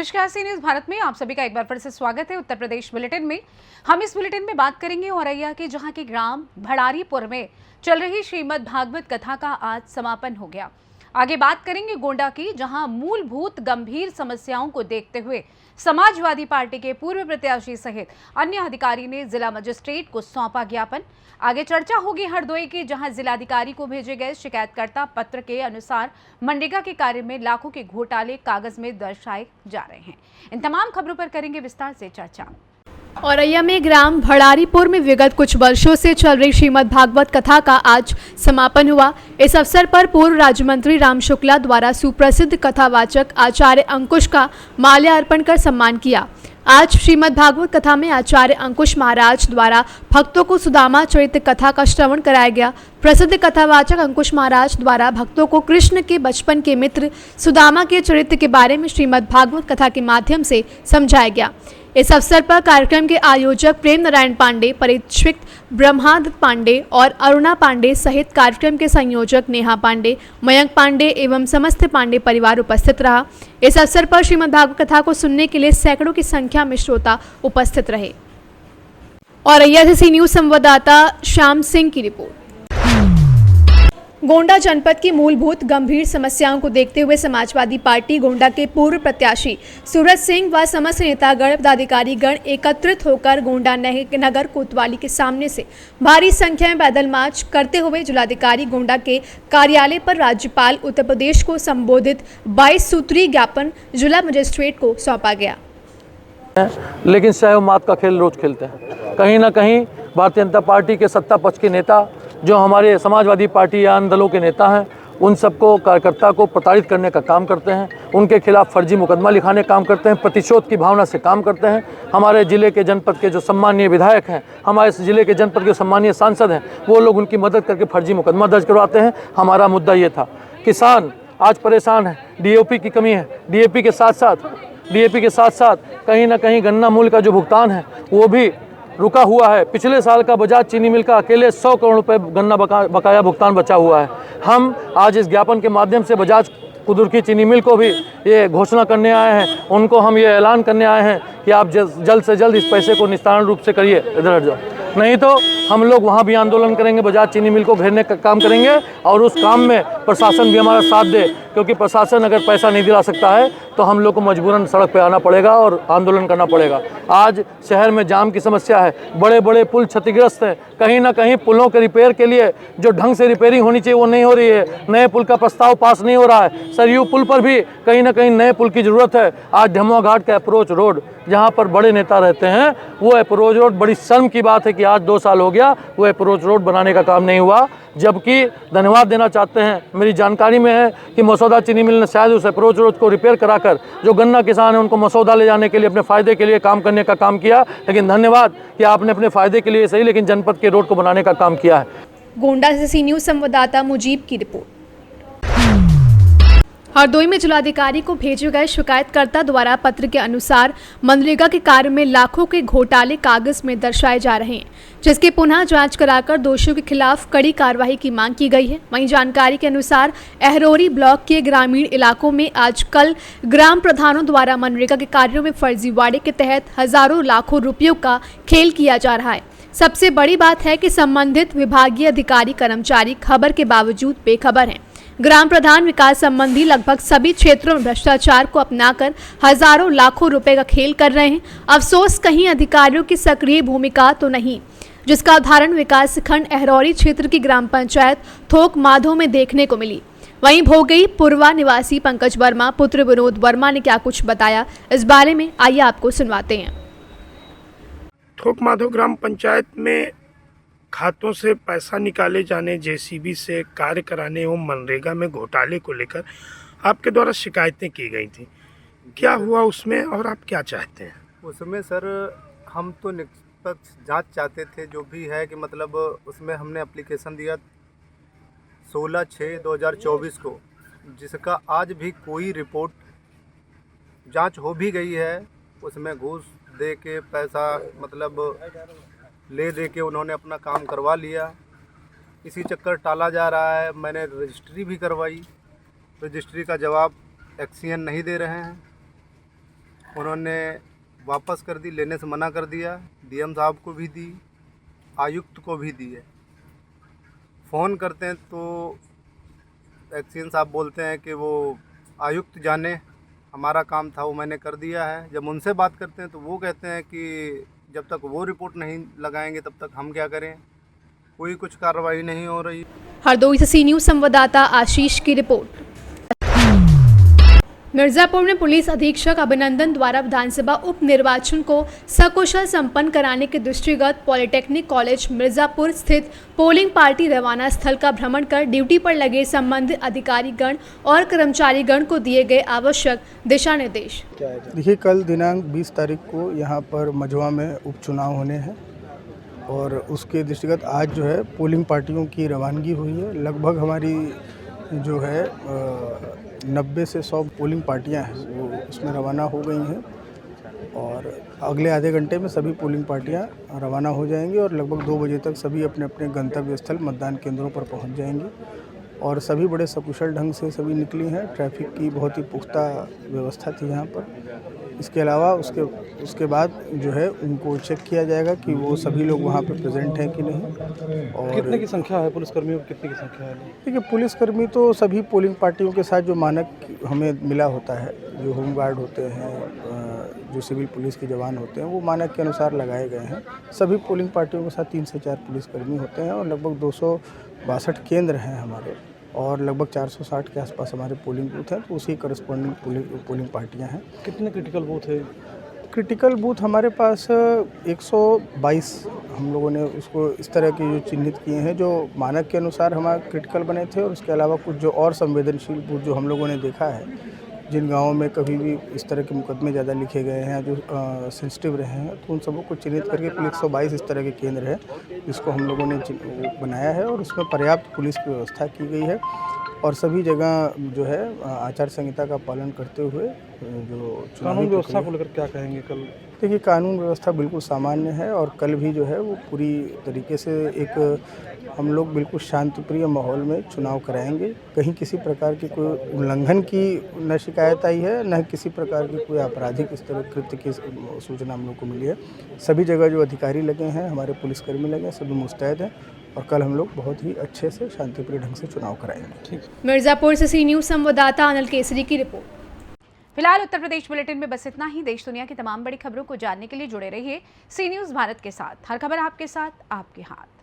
नमस्कार, सी न्यूज भारत में आप सभी का एक बार फिर से स्वागत है। उत्तर प्रदेश बुलेटिन में हम इस बुलेटिन में बात करेंगे औरैया के, जहां के ग्राम भड़ारीपुर में चल रही श्रीमद् भागवत कथा का आज समापन हो गया। आगे बात करेंगे गोंडा की, जहां मूलभूत गंभीर समस्याओं को देखते हुए समाजवादी पार्टी के पूर्व प्रत्याशी सहित अन्य अधिकारी ने जिला मजिस्ट्रेट को सौंपा ज्ञापन। आगे चर्चा होगी हरदोई की, जहां जिलाधिकारी को भेजे गए शिकायतकर्ता पत्र के अनुसार मनरेगा के कार्य में लाखों के घोटाले कागज में दर्शाए जा रहे हैं। इन तमाम खबरों पर करेंगे विस्तार से चर्चा। औरैया में ग्राम भड़ारीपुर में विगत कुछ वर्षों से चल रही श्रीमद् भागवत कथा का आज समापन हुआ। इस अवसर पर पूर्व राज्य मंत्री राम शुक्ला द्वारा सुप्रसिद्ध कथावाचक आचार्य अंकुश का माल्यार्पण कर सम्मान किया। आज श्रीमद् भागवत कथा में आचार्य अंकुश महाराज द्वारा भक्तों को सुदामा चरित्र कथा का श्रवण कराया गया। प्रसिद्ध कथावाचक अंकुश महाराज द्वारा भक्तों को कृष्ण के बचपन के मित्र सुदामा के चरित्र के बारे में श्रीमद् भागवत कथा के माध्यम से समझाया गया। इस अवसर पर कार्यक्रम के आयोजक प्रेम नारायण पांडे, परिक्षित ब्रह्मादत्त पांडे और अरुणा पांडे सहित कार्यक्रम के संयोजक नेहा पांडे, मयंक पांडे एवं समस्त पांडे परिवार उपस्थित रहा। इस अवसर पर श्रीमद् भागवत कथा को सुनने के लिए सैकड़ों की संख्या में श्रोता उपस्थित रहे। औरैया से सी न्यूज संवाददाता श्याम सिंह की रिपोर्ट। गोंडा जनपद की मूलभूत गंभीर समस्याओं को देखते हुए समाजवादी पार्टी गोंडा के पूर्व प्रत्याशी सूरज सिंह व समस्त नेतागण पदाधिकारी गण एकत्रित होकर गोंडा नगर कोतवाली के सामने से भारी संख्या में पैदल मार्च करते हुए जिलाधिकारी गोंडा के कार्यालय पर राज्यपाल उत्तर प्रदेश को संबोधित 22 सूत्रीय ज्ञापन जिला मजिस्ट्रेट को सौंपा गया। लेकिन सहयोग मात का खेल रोज खेलते हैं। कहीं ना कहीं भारतीय जनता पार्टी के सत्ता पक्ष के नेता, जो हमारे समाजवादी पार्टी या अन्य दलों के नेता हैं, उन सबको कार्यकर्ता को प्रताड़ित करने का काम करते हैं। उनके खिलाफ फर्जी मुकदमा लिखाने का काम करते हैं, प्रतिशोध की भावना से काम करते हैं। हमारे ज़िले के जनपद के जो सम्मानीय विधायक हैं, हमारे ज़िले के जनपद के सम्मानीय सांसद हैं, वो लोग उनकी मदद करके फर्जी मुकदमा दर्ज करवाते हैं। हमारा मुद्दा ये था, किसान आज परेशान है, डीएपी की कमी है। डीएपी के साथ साथ कहीं ना कहीं गन्ना मूल्य का जो भुगतान है वो भी रुका हुआ है। पिछले साल का बजाज चीनी मिल का अकेले 100 करोड़ रुपए गन्ना बकाया भुगतान बचा हुआ है। हम आज इस ज्ञापन के माध्यम से बजाज कुदुर्की चीनी मिल को भी ये घोषणा करने आए हैं, उनको हम ये ऐलान करने आए हैं कि आप जल्द से जल्द इस पैसे को निस्तारण रूप से करिए, इधर हट जाओ, नहीं तो हम लोग वहाँ भी आंदोलन करेंगे, बजाज चीनी मिल को घेरने का काम करेंगे। और उस काम में प्रशासन भी हमारा साथ दे, क्योंकि प्रशासन अगर पैसा नहीं दिला सकता है तो हम लोग को मजबूरन सड़क पे आना पड़ेगा और आंदोलन करना पड़ेगा। आज शहर में जाम की समस्या है, बड़े बड़े पुल क्षतिग्रस्त हैं। कहीं ना कहीं पुलों के रिपेयर के लिए जो ढंग से रिपेयरिंग होनी चाहिए वो नहीं हो रही है। नए पुल का प्रस्ताव पास नहीं हो रहा है। सरयू पुल पर भी कहीं ना कहीं नए पुल की ज़रूरत है। आज ढमुआ घाट का अप्रोच रोड, जहाँ पर बड़े नेता रहते हैं, वो अप्रोच रोड, बड़ी शर्म की बात है कि आज 2 साल हो गया वो अप्रोच रोड बनाने का काम नहीं हुआ। जबकि धन्यवाद देना चाहते हैं, मेरी जानकारी में है कि मसौदा चीनी मिल ने शायद उस अप्रोच रोड को रिपेयर कराकर जो गन्ना किसान है उनको मसौदा ले जाने के लिए अपने फ़ायदे के लिए काम करने का काम किया। लेकिन धन्यवाद कि आपने अपने फ़ायदे के लिए सही, लेकिन जनपद के रोड को बनाने का काम किया है। गोंडा से सी न्यूज संवाददाता मुजीब की रिपोर्ट। हरदोई में जिलाधिकारी को भेजे गए शिकायतकर्ता द्वारा पत्र के अनुसार मनरेगा के कार्य में लाखों के घोटाले कागज में दर्शाए जा रहे हैं, जिसकी पुनः जांच कराकर दोषियों के खिलाफ कड़ी कार्रवाई की मांग की गई है। वहीं जानकारी के अनुसार अहरोरी ब्लॉक के ग्रामीण इलाकों में आजकल ग्राम प्रधानों द्वारा मनरेगा के कार्यों में फर्जीवाड़े के तहत हजारों लाखों रुपयों का खेल किया जा रहा है। सबसे बड़ी बात है कि संबंधित विभागीय अधिकारी कर्मचारी खबर के बावजूद बेखबर हैं। ग्राम प्रधान विकास संबंधी लगभग सभी क्षेत्रों में भ्रष्टाचार को अपनाकर हजारों लाखों रुपए का खेल कर रहे हैं। अफसोस कहीं अधिकारियों की सक्रिय भूमिका तो नहीं, जिसका उदाहरण विकास खंड अहरौरी क्षेत्र की ग्राम पंचायत थोक माधो में देखने को मिली। वहीं भोगई पुरवा निवासी पंकज वर्मा पुत्र विनोद वर्मा ने क्या कुछ बताया, इस बारे में आइए आपको सुनवाते हैं। थोक माधो ग्राम पंचायत में खातों से पैसा निकाले जाने, जेसीबी से कार्य कराने एवं मनरेगा में घोटाले को लेकर आपके द्वारा शिकायतें की गई थी। क्या हुआ उसमें और आप क्या चाहते हैं? उसमें सर हम तो निष्पक्ष जांच चाहते थे, जो भी है कि मतलब उसमें हमने एप्लीकेशन दिया 16/6/2024 को, जिसका आज भी कोई रिपोर्ट, जांच हो भी गई है, उसमें घूस दे के पैसा मतलब ले दे के उन्होंने अपना काम करवा लिया। इसी चक्कर टाला जा रहा है। मैंने रजिस्ट्री भी करवाई, रजिस्ट्री का जवाब एक्सीएन नहीं दे रहे हैं। उन्होंने वापस कर दी, लेने से मना कर दिया। डीएम साहब को भी दी, आयुक्त को भी दी है। फ़ोन करते हैं तो एक्सीएन साहब बोलते हैं कि वो आयुक्त जाने, हमारा काम था वो मैंने कर दिया है। जब उनसे बात करते हैं तो वो कहते हैं कि जब तक वो रिपोर्ट नहीं लगाएंगे तब तक हम क्या करें, कोई कुछ कार्रवाई नहीं हो रही। हरदोई से सी न्यूज़ संवाददाता आशीष की रिपोर्ट। मिर्जापुर में पुलिस अधीक्षक अभिनंदन द्वारा विधानसभा उप निर्वाचन को सकुशल संपन्न कराने के दृष्टिगत पॉलिटेक्निक कॉलेज मिर्जापुर स्थित पोलिंग पार्टी रवाना स्थल का भ्रमण कर ड्यूटी पर लगे संबंधित अधिकारीगण और कर्मचारीगण को दिए गए आवश्यक दिशा निर्देश। देखिए, कल दिनांक 20 तारीख को यहाँ पर मझवा में उपचुनाव होने हैं और उसके दृष्टिगत आज जो है पोलिंग पार्टियों की रवानगी हुई है। लगभग हमारी जो है 90 से 100 पोलिंग पार्टियां हैं वो उसमें रवाना हो गई हैं और अगले आधे घंटे में सभी पोलिंग पार्टियां रवाना हो जाएंगी और लगभग 2 बजे तक सभी अपने अपने गंतव्य स्थल मतदान केंद्रों पर पहुंच जाएंगी और सभी बड़े सकुशल ढंग से सभी निकली हैं। ट्रैफिक की बहुत ही पुख्ता व्यवस्था थी यहाँ पर। इसके अलावा उसके बाद जो है उनको चेक किया जाएगा कि वो सभी लोग वहाँ पे प्रेजेंट हैं कि नहीं। और कितने की संख्या है पुलिसकर्मियों की, कितने की संख्या है? देखिए, पुलिसकर्मी तो सभी पोलिंग पार्टियों के साथ जो मानक हमें मिला होता है, जो होमगार्ड होते हैं, जो सिविल पुलिस के जवान होते हैं, वो मानक के अनुसार लगाए गए हैं। सभी पोलिंग पार्टियों के साथ 3 से 4 पुलिसकर्मी होते हैं और लगभग 262 केंद्र हैं हमारे और लगभग 460 के आसपास हमारे पोलिंग बूथ हैं, तो उसी करस्पॉन्डिंग पोलिंग पार्टियां हैं। कितने क्रिटिकल बूथ है? क्रिटिकल बूथ हमारे पास 122 हम लोगों ने उसको इस तरह के जो चिन्हित किए हैं जो मानक के अनुसार हमारे क्रिटिकल बने थे और उसके अलावा कुछ जो और संवेदनशील बूथ जो हम लोगों ने देखा है, जिन गाँवों में कभी भी इस तरह के मुकदमे ज़्यादा लिखे गए हैं, जो सेंसिटिव रहे हैं, तो उन सबों को चिन्हित करके कुल 122 इस तरह के केंद्र है जिसको हम लोगों ने बनाया है और उसमें पर्याप्त पुलिस की व्यवस्था की गई है और सभी जगह जो है आचार संहिता का पालन करते हुए जो कानून व्यवस्था को लेकर क्या कहेंगे कल? देखिए, कानून व्यवस्था बिल्कुल सामान्य है और कल भी जो है वो पूरी तरीके से एक हम लोग बिल्कुल शांतिप्रिय माहौल में चुनाव कराएंगे। कहीं किसी प्रकार की कोई उल्लंघन की न शिकायत आई है, न किसी प्रकार की कोई आपराधिक इस तरह कृत्य की सूचना हम लोग को मिली है। सभी जगह जो अधिकारी लगे हैं, हमारे पुलिसकर्मी लगे हैं, सभी मुस्तैद हैं और कल हम लोग बहुत ही अच्छे से शांतिप्रिय ढंग से चुनाव कराएंगे। मिर्जापुर से सी न्यूज़ संवाददाता अनिल केसरी की रिपोर्ट। फिलहाल उत्तर प्रदेश बुलेटिन में बस इतना ही। देश दुनिया की तमाम बड़ी खबरों को जानने के लिए जुड़े रहिए सी न्यूज़ भारत के साथ। हर खबर आपके साथ, आपके हाथ।